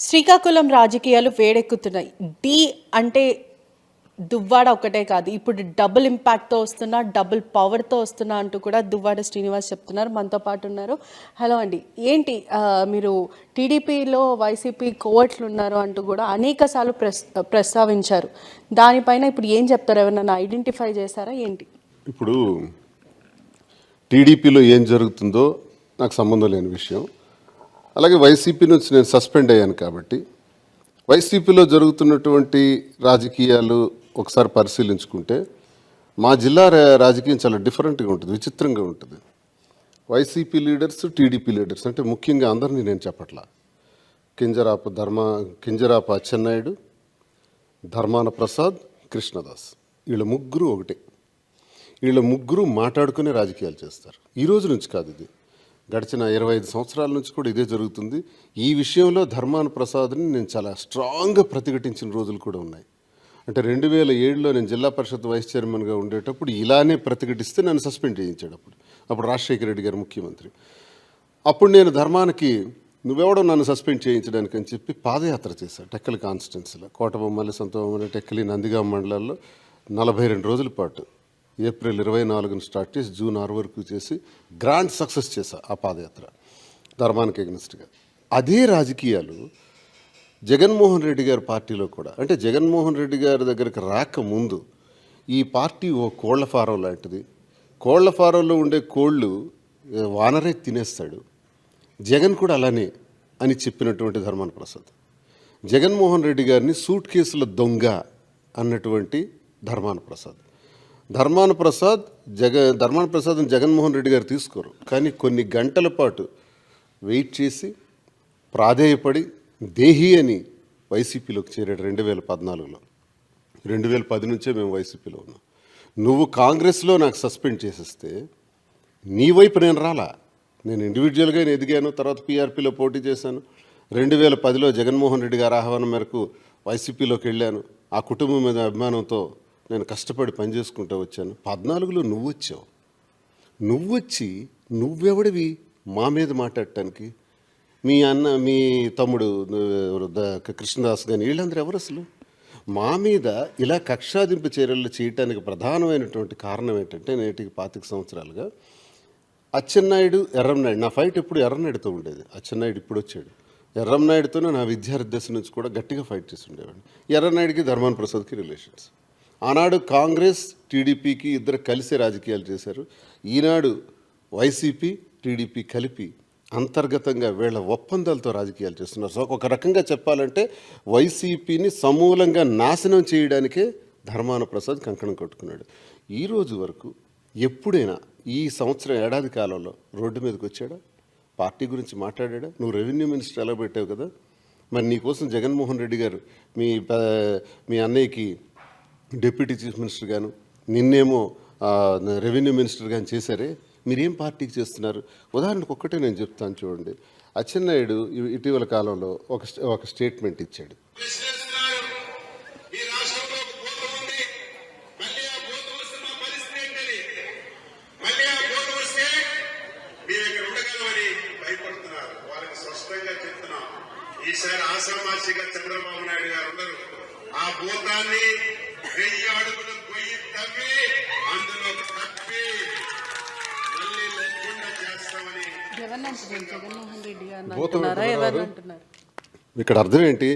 శ్రీకాకుళం రాజకీయాలు వేడెక్కుతున్నాయి. డి అంటే దువ్వాడ ఒక్కటే కాదు, ఇప్పుడు డబుల్ ఇంపాక్ట్తో వస్తున్నా, డబుల్ పవర్తో వస్తున్నా అంటూ కూడా దువ్వాడ శ్రీనివాస్ చెప్తున్నారు. మనతో పాటు ఉన్నారు. హలో అండి, ఏంటి మీరు టీడీపీలో వైసీపీ కోవట్లు ఉన్నారు అంటూ కూడా అనేక సార్లు ప్రస్తావించారు. దానిపైన ఇప్పుడు ఏం చెప్తారు? ఎవరన్నా ఐడెంటిఫై చేశారా ఏంటి? ఇప్పుడు టీడీపీలో ఏం జరుగుతుందో నాకు సంబంధం లేని విషయం. అలాగే వైసీపీ నుంచి నేను సస్పెండ్ అయ్యాను కాబట్టి వైసీపీలో జరుగుతున్నటువంటి రాజకీయాలు ఒకసారి పరిశీలించుకుంటే మా జిల్లా రాజకీయం చాలా డిఫరెంట్గా ఉంటుంది, విచిత్రంగా ఉంటుంది. వైసీపీ లీడర్స్, టీడీపీ లీడర్స్ అంటే ముఖ్యంగా అందరినీ నేను చెప్పట్లా. కింజరాపు అచ్చెన్నాయుడు, ధర్మాన ప్రసాద్, కృష్ణదాస్, వీళ్ళ ముగ్గురు ఒకటే. వీళ్ళ ముగ్గురు మాట్లాడుకునే రాజకీయాలు చేస్తారు. ఈ రోజు నుంచి కాదు, ఇది గడిచిన 25 సంవత్సరాల నుంచి కూడా ఇదే జరుగుతుంది. ఈ విషయంలో ధర్మాన ప్రసాద్ని నేను చాలా స్ట్రాంగ్గా ప్రతిఘటించిన రోజులు కూడా ఉన్నాయి. అంటే 2007లో నేను జిల్లా పరిషత్ వైస్ చైర్మన్గా ఉండేటప్పుడు ఇలానే ప్రతిఘటిస్తే నన్ను సస్పెండ్ చేయించాడు. అప్పుడు రాజశేఖర రెడ్డి గారు ముఖ్యమంత్రి. అప్పుడు నేను ధర్మానికి నువ్వెవడో నన్ను సస్పెండ్ చేయించడానికి అని చెప్పి పాదయాత్ర చేశాను. టెక్కలి కాన్స్టిట్యున్సీలో కోటబొమ్మలి, సంతబొమ్మలి, టెక్కలి, నందిగామ మండలాల్లో 42 రోజుల పాటు ఏప్రిల్ 24న స్టార్ట్ చేసి జూన్ 6 వరకు చేసి గ్రాండ్ సక్సెస్ చేశా ఆ పాదయాత్ర ధర్మానికి ఎగ్నెస్ట్గా. అదే రాజకీయాలు జగన్మోహన్ రెడ్డి గారి పార్టీలో కూడా, అంటే జగన్మోహన్ రెడ్డి గారి దగ్గరికి రాకముందు ఈ పార్టీ ఓ కోళ్ల ఫారం లాంటిది. కోళ్ల ఫారంలో ఉండే కోళ్ళు వానరే తినేస్తాడు, జగన్ కూడా అలానే అని చెప్పినటువంటి ధర్మాన ప్రసాద్. జగన్మోహన్ రెడ్డి గారిని సూట్ కేసుల దొంగ అన్నటువంటి ధర్మాన ప్రసాద్. ధర్మాన ప్రసాద్ని జగన్మోహన్ రెడ్డి గారు తీసుకోరు, కానీ కొన్ని గంటల పాటు వెయిట్ చేసి ప్రాధేయపడి దేహి అని వైసీపీలోకి చేరాడు 2014లో. 2010 నుంచే మేము వైసీపీలో ఉన్నాం. నువ్వు కాంగ్రెస్లో నాకు సస్పెండ్ చేసేస్తే నీ వైపు నేను రాలా. నేను ఇండివిజువల్గా ఎదిగాను, తర్వాత పీఆర్పీలో పోటీ చేశాను. 2010లో జగన్మోహన్ రెడ్డి గారి ఆహ్వానం మేరకు వైసీపీలోకి వెళ్ళాను. ఆ కుటుంబం మీద అభిమానంతో నేను కష్టపడి పనిచేసుకుంటూ వచ్చాను. 14లో నువ్వు వచ్చావు. నువ్వు వచ్చి నువ్వెవడివి మా మీద మాట్లాడటానికి? మీ తమ్ముడు కృష్ణదాస్ కానీ వీళ్ళందరూ ఎవరు అసలు? మా మీద ఇలా కక్షాదింపు చర్యలు చేయటానికి ప్రధానమైనటువంటి కారణం ఏంటంటే, నేటికి 25 సంవత్సరాలుగా అచ్చెన్నాయుడు, ఎర్రంనాయుడు, నా ఫైట్ ఎప్పుడు ఎర్రనాయుడుతో ఉండేది. అచ్చెన్నాయుడు ఇప్పుడు వచ్చాడు. ఎర్రంనాయుడుతోనే నా విద్యార్థి దశ నుంచి కూడా గట్టిగా ఫైట్ చేసి ఉండేవాడిని. ఎర్రనాయుడికి ధర్మాన ప్రసాద్కి రిలేషన్స్. ఆనాడు కాంగ్రెస్ టీడీపీకి ఇద్దరు కలిసే రాజకీయాలు చేశారు. ఈనాడు వైసీపీ టీడీపీ కలిపి అంతర్గతంగా వీళ్ళ ఒప్పందాలతో రాజకీయాలు చేస్తున్నారు. సో ఒక రకంగా చెప్పాలంటే వైసీపీని సమూలంగా నాశనం చేయడానికే ధర్మాన ప్రసాద్ కంకణం కట్టుకున్నాడు. ఈరోజు వరకు ఎప్పుడైనా ఈ సంవత్సరం ఏడాది కాలంలో రోడ్డు మీదకి వచ్చాడా? పార్టీ గురించి మాట్లాడా? నువ్వు రెవెన్యూ మినిస్టర్ ఎలా పెట్టావు కదా, మరి నీకోసం జగన్మోహన్ రెడ్డి గారు మీ అన్నయ్యకి డిప్యూటీ చీఫ్ మినిస్టర్ గాను, నిన్నేమో రెవెన్యూ మినిస్టర్ గాను చేశారే, మీరేం పార్టీకి చేస్తున్నారు? ఉదాహరణకు ఒక్కటే నేను చెప్తాను చూడండి. అచ్చెన్నాయుడు ఇటీవల కాలంలో ఒక స్టేట్మెంట్ ఇచ్చాడు. ఈసారి ఆశామాసిగా చంద్రబాబు నాయుడు గారు ఉన్నారు. ఆ భూతాన్ని 1000 అడుగులు పొయ్యి తవ్వి అందులో తప్పి మళ్ళీ లేకుండా చేస్తామని జగన్మోహన్ రెడ్డి గారు అంటున్నారు. ఇక్కడ అర్థం ఏంటి?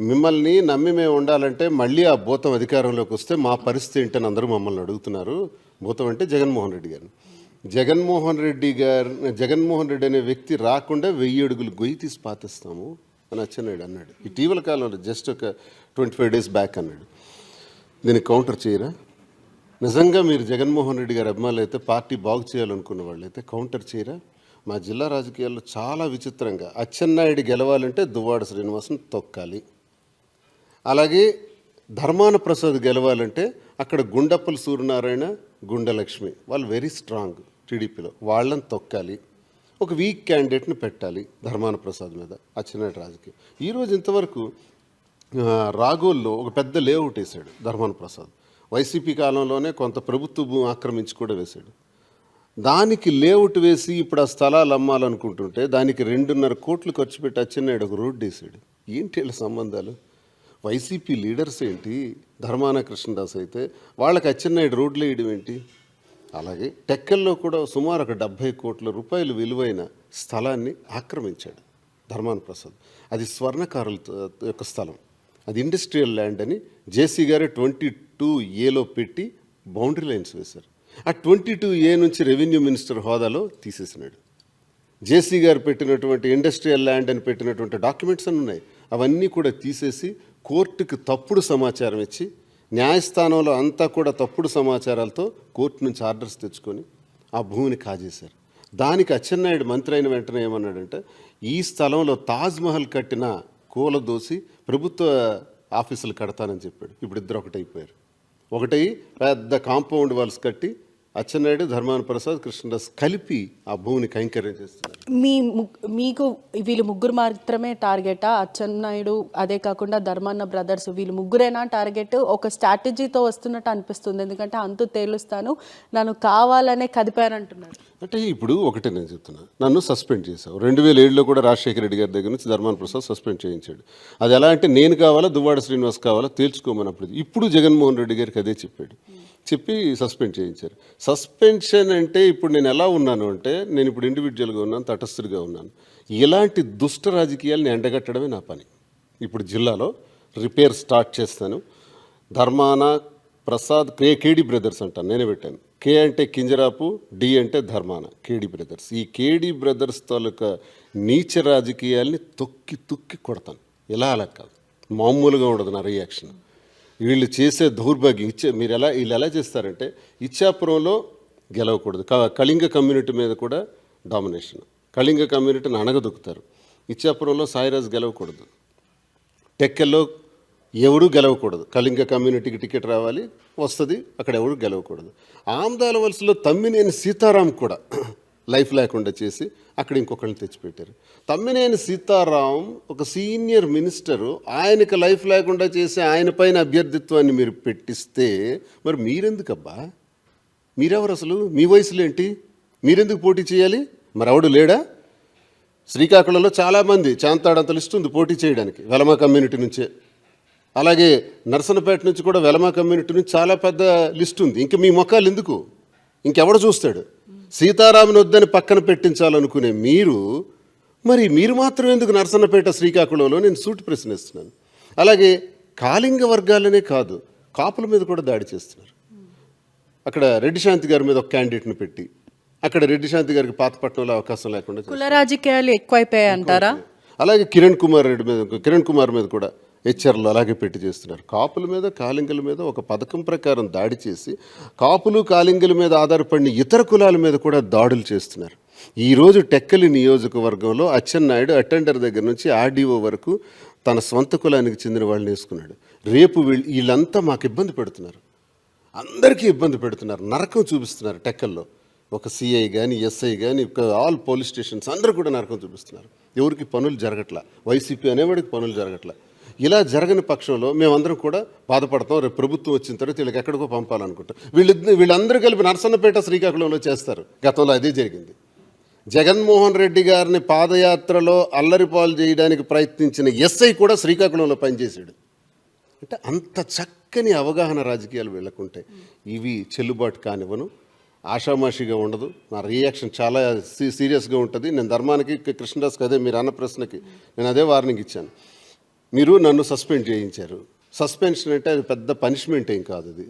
మిమ్మల్ని నమ్మి మేము ఉండాలంటే మళ్ళీ ఆ భూతం అధికారంలోకి వస్తే మా పరిస్థితి ఏంటని అందరూ మమ్మల్ని అడుగుతున్నారు. భూతం అంటే జగన్మోహన్ రెడ్డి గారు. జగన్మోహన్ రెడ్డి అనే వ్యక్తి రాకుండా 1000 అడుగులు గొయ్యి తీసి పాతిస్తాము అని అచ్చెన్నాయుడు అన్నాడు. ఇటీవల కాలంలో జస్ట్ ఒక 25 డేస్ బ్యాక్ అన్నాడు. దీనికి కౌంటర్ చేయరా? నిజంగా మీరు జగన్మోహన్ రెడ్డి గారి అభిమానులు అయితే, పార్టీ బాగు చేయాలనుకున్న వాళ్ళు అయితే కౌంటర్ చేయరా? మా జిల్లా రాజకీయాల్లో చాలా విచిత్రంగా అచ్చెన్నాయుడు గెలవాలంటే దువ్వాడ శ్రీనివాస్ని తొక్కాలి. అలాగే ధర్మాన ప్రసాద్ గెలవాలంటే అక్కడ గుండప్పల సూర్యనారాయణ, గుండలక్ష్మి వాళ్ళు వెరీ స్ట్రాంగ్ టీడీపీలో, వాళ్ళని తొక్కాలి. ఒక వీక్ క్యాండిడేట్ని పెట్టాలి ధర్మాన ప్రసాద్ మీద. అచ్చెన్నాయుడు రాజకీయం ఈరోజు ఇంతవరకు రాగోల్లో ఒక పెద్ద లేఅవుట్ వేశాడు ధర్మాన ప్రసాద్. వైసీపీ కాలంలోనే కొంత ప్రభుత్వ భూమి ఆక్రమించి కూడా వేశాడు. దానికి లేఅవుట్ వేసి ఇప్పుడు ఆ స్థలాలు అమ్మాలనుకుంటుంటే దానికి 2.5 కోట్లు ఖర్చు పెట్టి అచ్చెన్నాయుడు ఒక రోడ్డు వేసాడు. ఏంటి వీళ్ళ సంబంధాలు? వైసీపీ లీడర్స్ ఏంటి, ధర్మాన కృష్ణదాస్ అయితే వాళ్ళకి అచ్చెన్నాయుడు రోడ్లు వేయడం ఏంటి? అలాగే టెక్కల్లో కూడా సుమారు ఒక 70 కోట్ల రూపాయలు విలువైన స్థలాన్ని ఆక్రమించాడు ధర్మాన ప్రసాద్. అది స్వర్ణకారుల యొక్క స్థలం, అది ఇండస్ట్రియల్ ల్యాండ్ అని జేసీ గారు 22A పెట్టి బౌండరీ లైన్స్ వేశారు. ఆ 22A నుంచి రెవెన్యూ మినిస్టర్ హోదాలో తీసేసినాడు. జేసీ గారు పెట్టినటువంటి ఇండస్ట్రియల్ ల్యాండ్ అని పెట్టినటువంటి డాక్యుమెంట్స్ అని ఉన్నాయి, అవన్నీ కూడా తీసేసి కోర్టుకు తప్పుడు సమాచారం ఇచ్చి న్యాయస్థానంలో అంతా కూడా తప్పుడు సమాచారాలతో కోర్టు నుంచి ఆర్డర్స్ తెచ్చుకొని ఆ భూమిని కాజేశారు. దానికి అచ్చెన్నాయుడు మంత్రి అయిన వెంటనే ఏమన్నాడంటే, ఈ స్థలంలో తాజ్మహల్ కట్టిన కూలదోసి ప్రభుత్వ ఆఫీసులు కడతానని చెప్పాడు. ఇప్పుడు ఇద్దరు ఒకటైపోయారు. ఒకటై పెద్ద కాంపౌండ్ వాల్స్ కట్టి అచ్చెన్నాయుడు, ధర్మాన ప్రసాద్, కృష్ణదాస్ కలిపి ఆ భూమిని కైంకర్యం చేస్తున్నారు. మీకు వీళ్ళు ముగ్గురు మాత్రమే టార్గెటా? అచ్చెన్నాయుడు అదే కాకుండా ధర్మాన బ్రదర్స్ వీళ్ళు ముగ్గురేనా టార్గెట్? ఒక స్ట్రాటజీతో వస్తున్నట్టు అనిపిస్తుంది, ఎందుకంటే అంతు తేలుస్తాను, నన్ను కావాలనే కదిపారంటున్నారు. అంటే ఇప్పుడు ఒకటే నేను చెప్తున్నా, నన్ను సస్పెండ్ చేశావు. 2007లో కూడా రాజశేఖర రెడ్డి గారి దగ్గర నుంచి ధర్మాన ప్రసాద్ సస్పెండ్ చేయించాడు. అది ఎలా అంటే నేను కావాలా దువ్వాడ శ్రీనివాస్ కావాలా తేల్చుకోమన్నప్పుడు ఇప్పుడు జగన్మోహన్ రెడ్డి గారికి అదే చెప్పాడు, చెప్పి సస్పెండ్ చేయించారు. సస్పెన్షన్ అంటే ఇప్పుడు నేను ఎలా ఉన్నాను అంటే, నేను ఇప్పుడు ఇండివిజువల్గా ఉన్నాను, తటస్థుడిగా ఉన్నాను. ఇలాంటి దుష్ట రాజకీయాలను ఎండగట్టడమే నా పని. ఇప్పుడు జిల్లాలో రిపేర్ స్టార్ట్ చేస్తాను. ధర్మాన ప్రసాద్ కేడి బ్రదర్స్ అంటాను, నేనే పెట్టాను. కే అంటే కింజరాపు, డి అంటే ధర్మాన, కేడి బ్రదర్స్. ఈ కేడి బ్రదర్స్ తాలూకా నీచ రాజకీయాల్ని తొక్కి తొక్కి కొడతాను. ఇలా అలా కాదు, మామూలుగా ఉండదు నా రియాక్షన్. వీళ్ళు చేసే దౌర్భాగ్యం వీళ్ళు ఎలా చేస్తారంటే, ఇచ్చాపురంలో గెలవకూడదు, కళింగ కమ్యూనిటీ మీద కూడా డామినేషన్, కళింగ కమ్యూనిటీని అణగదొక్కుతారు. ఇచ్చాపురంలో సాయిరాజ్ గెలవకూడదు, టెక్కల్లో ఎవరు గెలవకూడదు, కళింగ కమ్యూనిటీకి టికెట్ రావాలి, వస్తుంది, అక్కడ ఎవరు గెలవకూడదు. ఆమ్దాల వలసలో తమ్మినేని సీతారాం కూడా లైఫ్ లేకుండా చేసి అక్కడ ఇంకొకరిని తెచ్చిపెట్టారు. తమ్మినేని సీతారాం ఒక సీనియర్ మినిస్టరు, ఆయనకు లైఫ్ లేకుండా చేసి ఆయన పైన అభ్యర్థిత్వాన్ని మీరు పెట్టిస్తే మరి మీరెందుకబ్బా? మీరెవరు అసలు? మీ వయసులో ఏంటి? మీరెందుకు పోటీ చేయాలి? మరి ఎవడు లేడా? శ్రీకాకుళంలో చాలామంది చాంతాడంత లిస్ట్ ఉంది పోటీ చేయడానికి వెలమ కమ్యూనిటీ నుంచే. అలాగే నర్సనపేట నుంచి కూడా వెలమ కమ్యూనిటీ నుంచి చాలా పెద్ద లిస్ట్ ఉంది. ఇంక మీ మొక్కలు ఎందుకు? ఇంకెవడు చూస్తాడు? సీతారాముని వద్దని పక్కన పెట్టించాలనుకునే మీరు మాత్రం ఎందుకు నర్సన్నపేట శ్రీకాకుళంలో? నేను సూటి ప్రశ్నిస్తున్నాను. అలాగే కాళింగ వర్గాలనే కాదు, కాపుల మీద కూడా దాడి చేస్తున్నారు. అక్కడ రెడ్డి శాంతి గారి మీద ఒక క్యాండిడేట్ని పెట్టి అక్కడ రెడ్డి శాంతి గారికి పాతపట్నంలో అవకాశం లేకుండా కుల రాజకీయాలు ఎక్కువైపోయాయి అంటారా? అలాగే కిరణ్ కుమార్ మీద కూడా హెచ్ఆర్లు అలాగే పెట్టి చేస్తున్నారు. కాపుల మీద, కాళింగుల మీద ఒక పథకం ప్రకారం దాడి చేసి కాపులు, కాళింగుల మీద ఆధారపడిన ఇతర కులాల మీద కూడా దాడులు చేస్తున్నారు. ఈరోజు టెక్కలి నియోజకవర్గంలో అచ్చెన్నాయుడు అటెండర్ దగ్గర నుంచి ఆర్డీఓ వరకు తన స్వంత కులానికి చెందిన వాళ్ళని వేసుకున్నాడు. రేపు వీళ్ళంతా మాకు ఇబ్బంది పెడుతున్నారు, అందరికీ ఇబ్బంది పెడుతున్నారు, నరకం చూపిస్తున్నారు. టెక్కల్లో ఒక సిఐ కానీ, ఎస్ఐ కానీ, ఆల్ పోలీస్ స్టేషన్స్ అందరూ కూడా నరకం చూపిస్తున్నారు. ఎవరికి పనులు జరగట్లా, వైసీపీ అనేవాడికి పనులు జరగట్లా. ఇలా జరగని పక్షంలో మేమందరం కూడా బాధపడతాం. రేపు ప్రభుత్వం వచ్చిన తర్వాత వీళ్ళకి ఎక్కడికో పంపాలనుకుంటాం. వీళ్ళందరూ కలిపి నర్సన్నపేట, శ్రీకాకుళంలో చేస్తారు. గతంలో అదే జరిగింది. జగన్మోహన్ రెడ్డి గారిని పాదయాత్రలో అల్లరిపాలు చేయడానికి ప్రయత్నించిన ఎస్ఐ కూడా శ్రీకాకుళంలో పనిచేశాడు. అంటే అంత చక్కని అవగాహన రాజకీయాలు వీళ్ళకుంటాయి. ఇవి చెల్లుబాటు కానివ్వను, ఆషామాషిగా ఉండదు. నా రియాక్షన్ చాలా సీరియస్గా ఉంటుంది. నేను ధర్మానికి, కృష్ణదాస్కి అదే మీరు అన్న ప్రశ్నకి నేను అదే వార్నింగ్ ఇచ్చాను. మీరు నన్ను సస్పెండ్ చేయించారు. సస్పెన్షన్ అంటే అది పెద్ద పనిష్మెంట్ ఏం కాదు. అది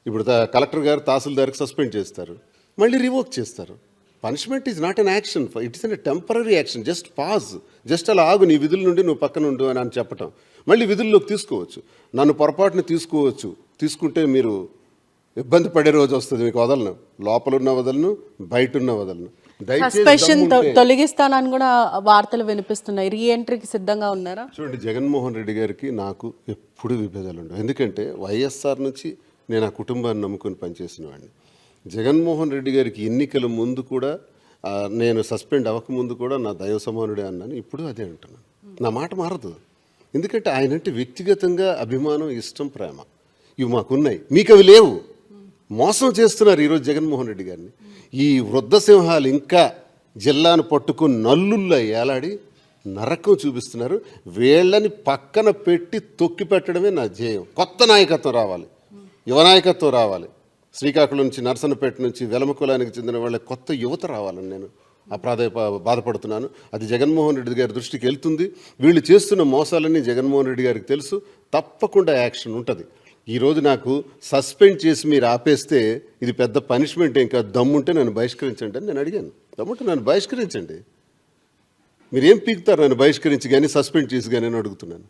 ఇప్పుడు కలెక్టర్ గారు తహసీల్దార్కి సస్పెండ్ చేస్తారు, మళ్ళీ రివోక్ చేస్తారు. Punishment is not an action, it is an temporary action. Just pause, just అలా ఆగు, నీ విధుల నుండి నువ్వు పక్కన ఉండు అని చెప్పటం. మళ్ళీ విధుల్లోకి తీసుకోవచ్చు, నన్ను పొరపాటుని తీసుకోవచ్చు. తీసుకుంటే మీరు ఇబ్బంది పడే రోజు వస్తుంది. మీకు వదలను, లోపల ఉన్న వదలను, బయట ఉన్న వదలను. సస్పెన్షన్ తొలగిస్తానని కూడా వార్తలు వినిపిస్తున్నాయి. రీఎంట్రీకి సిద్ధంగా ఉన్నారా? చూడండి, జగన్మోహన్ రెడ్డి గారికి నాకు ఎప్పుడు విభేదాలు ఉండవు. ఎందుకంటే వైఎస్ఆర్ నుంచి నేను ఆ కుటుంబాన్ని నమ్ముకొని పనిచేసిన వాడిని. జగన్మోహన్ రెడ్డి గారికి ఎన్నికల ముందు కూడా, నేను సస్పెండ్ అవ్వకముందు కూడా నా దైవ సమానుడే అన్నాను. ఇప్పుడు అదే అంటున్నాను. నా మాట మారదు. ఎందుకంటే ఆయనంటే వ్యక్తిగతంగా అభిమానం, ఇష్టం, ప్రేమ ఇవి మాకున్నాయి. మీకు అవి లేవు. మోసం చేస్తున్నారు ఈరోజు జగన్మోహన్ రెడ్డి గారిని. ఈ వృద్ధ సింహాలు ఇంకా జిల్లాను పట్టుకుని నల్లుల్లో ఏలాడి నరకం చూపిస్తున్నారు. వీళ్ళని పక్కన పెట్టి తొక్కి పెట్టడమే నా ధ్యేయం. కొత్త నాయకత్వం రావాలి, యువ నాయకత్వం రావాలి. శ్రీకాకుళం నుంచి, నర్సన్నపేట నుంచి, వెలమ కులానికి చెందిన వాళ్ళ కొత్త యువత రావాలని నేను బాధపడుతున్నాను. అది జగన్మోహన్ రెడ్డి గారి దృష్టికి వెళ్తుంది. వీళ్ళు చేస్తున్న మోసాలన్నీ జగన్మోహన్ రెడ్డి గారికి తెలుసు. తప్పకుండా యాక్షన్ ఉంటుంది. ఈరోజు నాకు సస్పెండ్ చేసి మీరు ఆపేస్తే ఇది పెద్ద పనిష్మెంట్ ఏం కాదు. దమ్ముంటే నన్ను బహిష్కరించండి అని నేను అడిగాను. దమ్ముంటే నన్ను బహిష్కరించండి. మీరేం పీకుతారు నన్ను బహిష్కరించి కానీ, సస్పెండ్ చేసి కానీ అని అడుగుతున్నాను.